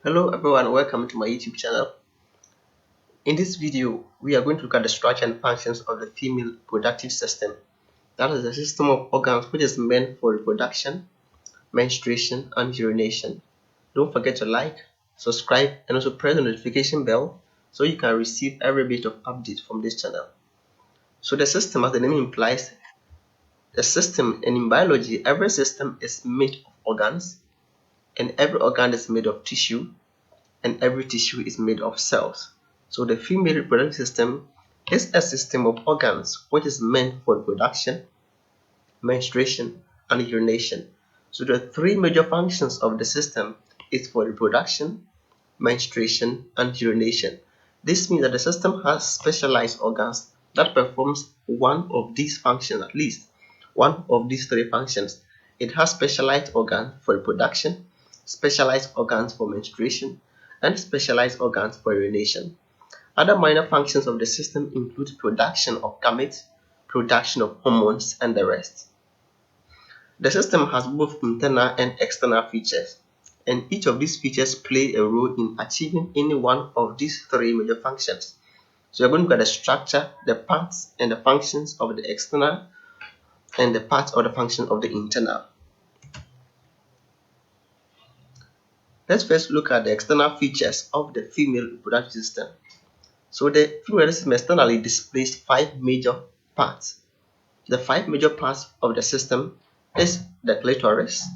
Hello everyone, welcome to my YouTube channel. In this video, we are going to look at the structure and functions of the female reproductive system. That is the system of organs which is meant for reproduction, menstruation, and urination. Don't forget to like, subscribe, and also press the notification bell so you can receive every bit of update from this channel. So the system, as the name implies, the system, and in biology, every system is made of organs, and every organ is made of tissue, and every tissue is made of cells. So the female reproductive system is a system of organs which is meant for reproduction, menstruation, and urination. So the three major functions of the system is for reproduction, menstruation, and urination. This means that the system has specialized organs that performs one of these functions, at least one of these three functions. It has specialized organs for reproduction, specialized organs for menstruation, and specialized organs for urination. Other minor functions of the system include production of gametes, production of hormones, and the rest. The system has both internal and external features, and each of these features play a role in achieving any one of these three major functions. So we're going to look at the structure, the parts, and the functions of the external, and the parts or the function of the internal. Let's first look at the external features of the female reproductive system. So the female reproductive system externally displays five major parts. The five major parts of the system is the clitoris,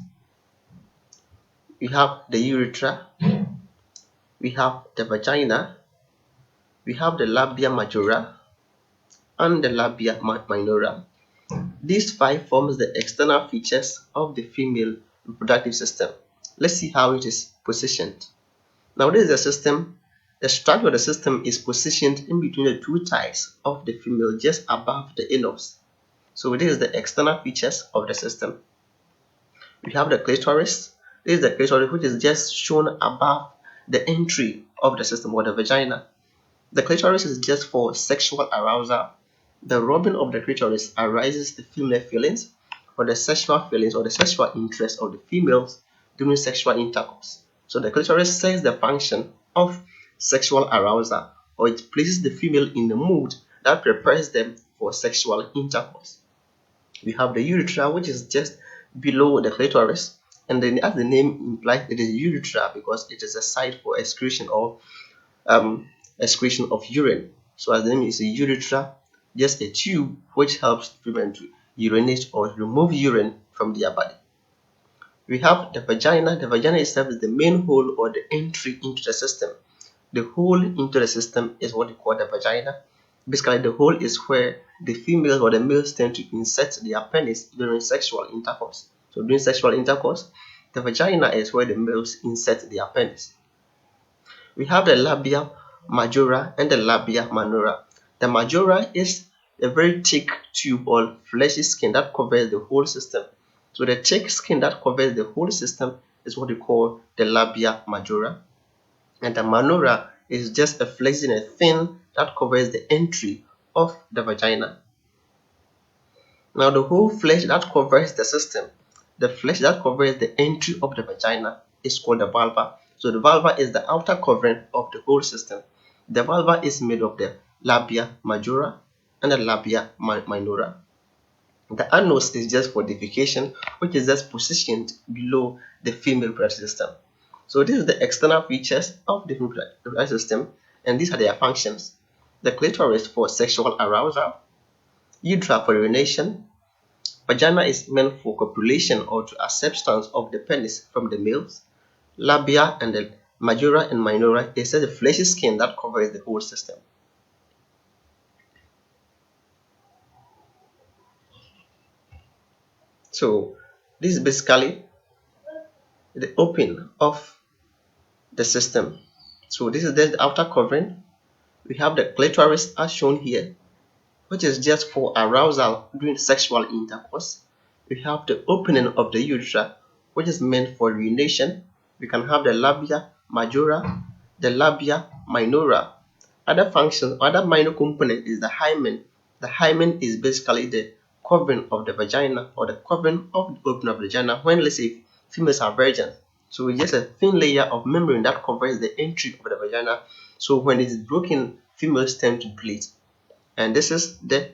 we have the urethra, we have the vagina, we have the labia majora, and the labia minora. These five forms the external features of the female reproductive system. Let's see how it is positioned. Now this is the system. The structure of the system is positioned in between the two thighs of the female, just above the anus. So this is the external features of the system. We have the clitoris. This is the clitoris which is just shown above the entry of the system or the vagina. The clitoris is just for sexual arousal. The rubbing of the clitoris arises the female feelings or the sexual feelings or the sexual interest of the females during sexual intercourse. So the clitoris serves the function of sexual arousal, or it places the female in the mood that prepares them for sexual intercourse. We have the urethra, which is just below the clitoris, and then as the name implies, it is urethra because it is a site for excretion or excretion of urine. So as the name is, a urethra, just a tube which helps women to urinate or remove urine from their body. We have the vagina. The vagina itself is the main hole or the entry into the system. The hole into the system is what we call the vagina. Basically, the hole is where the females or the males tend to insert their penis during sexual intercourse. So during sexual intercourse, the vagina is where the males insert their penis. We have the labia majora and the labia minora. The majora is a very thick tube or fleshy skin that covers the whole system. So the thick skin that covers the whole system is what we call the labia majora. And the minora is just a fleshy and a thin that covers the entry of the vagina. Now the whole flesh that covers the system, the flesh that covers the entry of the vagina is called the vulva. So the vulva is the outer covering of the whole system. The vulva is made of the labia majora and the labia minora. The anus is just for defecation, which is just positioned below the female reproductive system. So this is the external features of the reproductive system, and these are their functions. The clitoris for sexual arousal, urethra for urination, vagina is meant for copulation or to acceptance of the penis from the males. Labia and the majora and minora is the fleshy skin that covers the whole system. So this is basically the opening of the system. So this is the outer covering. We have the clitoris as shown here, which is just for arousal during sexual intercourse. We have the opening of the urethra, which is meant for urination. We can have the labia majora, the labia minora. Other functions, other minor component is the hymen. The hymen is basically the covering of the vagina or the covering of the opening of the vagina when, let's say, females are virgin. So it's just a thin layer of membrane that covers the entry of the vagina. So when it is broken, females tend to bleed. And this is the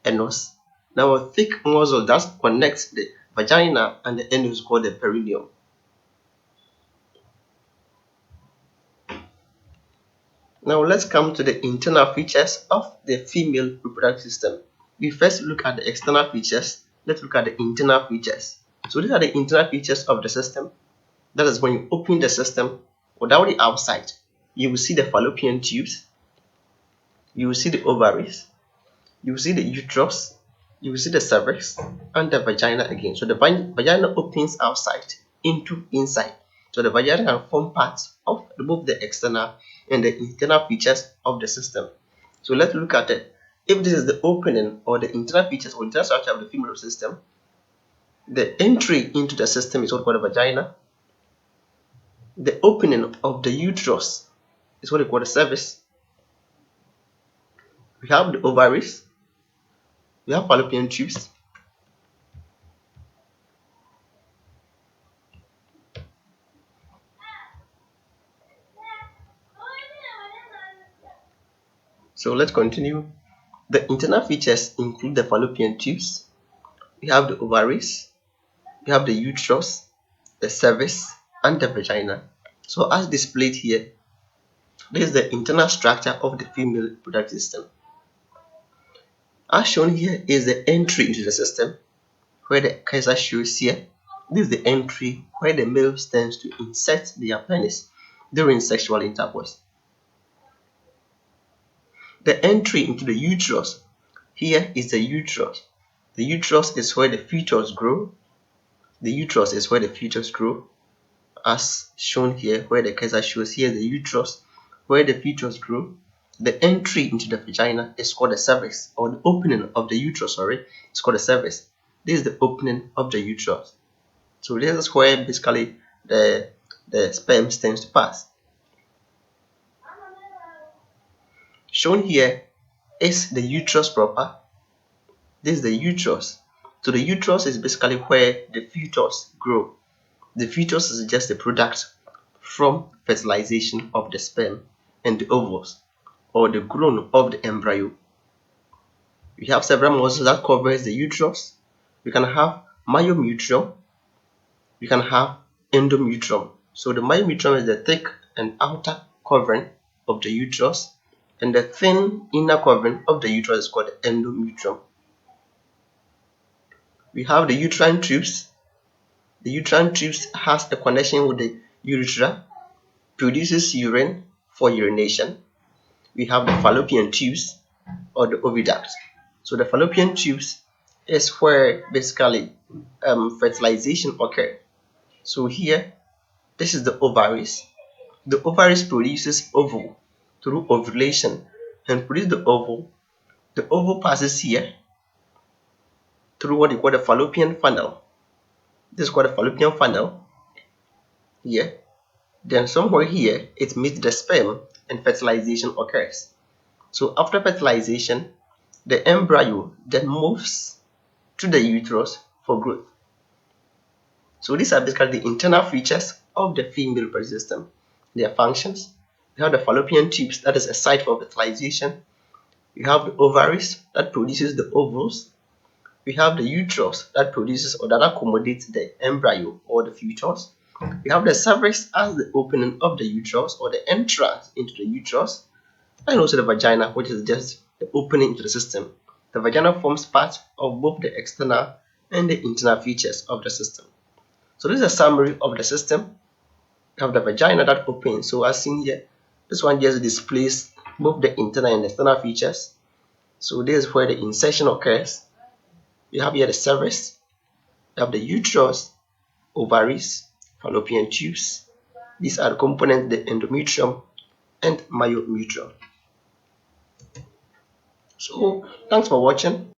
anus. Now a thick muscle that connects the vagina and the anus is called the perineum. Now let's come to the internal features of the female reproductive system. We first look at the external features. Let's look at the internal features. So these are the internal features of the system. That is when you open the system without the outside, you will see the fallopian tubes, you will see the ovaries, you will see the uterus, you will see the cervix, and the vagina again. So the vagina opens outside into inside. So the vagina can form parts of both the external and the internal features of the system. So let's look at it. If this is the opening or the internal features or internal structure of the female system, the entry into the system is what we call the vagina. The opening of the uterus is what we call the cervix. We have the ovaries, we have fallopian tubes, so let's continue. The internal features include the fallopian tubes, we have the ovaries, we have the uterus, the cervix, and the vagina. So as displayed here, this is the internal structure of the female reproductive system. As shown here is the entry into the system, where the cursor shows here. This is the entry where the male tends to insert their penis during sexual intercourse. The entry into the uterus, here is the uterus. The uterus is where the fetus grow. The uterus is where the fetus grow, as shown here, where the cursor shows here the uterus, where the fetus grow. The entry into the vagina is called the cervix, or the opening of the uterus, it's called the cervix. This is the opening of the uterus. So this is where basically the sperm tends to pass. Shown here is the uterus proper. This is the uterus. So the uterus is basically where the fetus grow. The fetus is just a product from fertilization of the sperm and the ovules, or the growth of the embryo. We have several muscles that covers the uterus. We can have myometrium, we can have endometrium. So the myometrium is the thick and outer covering of the uterus, and the thin inner covering of the uterus is called the endometrium. We have the uterine tubes. The uterine tubes has a connection with the urethra, produces urine for urination. We have the fallopian tubes or the oviduct. So the fallopian tubes is where basically fertilization occurs. So here, this is the ovaries. The ovaries produces ovule through ovulation and produce the ovule. The ovule passes here through what you call the fallopian funnel. This is called the fallopian funnel here. Then somewhere here, it meets the sperm and fertilization occurs. So after fertilization, the embryo then moves to the uterus for growth. So these are basically the internal features of the female reproductive system. Their functions. We have the fallopian tubes, that is a site for fertilization. We have the ovaries that produces the ovules. We have the uterus that produces or that accommodates the embryo or the fetus. We have the cervix as the opening of the uterus or the entrance into the uterus, and also the vagina, which is just the opening into the system. The vagina forms part of both the external and the internal features of the system. So this is a summary of the system. We have the vagina that opens. So as seen here, this one just displays both the internal and external features. So this is where the insertion occurs. We have here the cervix, we have the uterus, ovaries, fallopian tubes. These are the components, the endometrium and myometrium. So thanks for watching.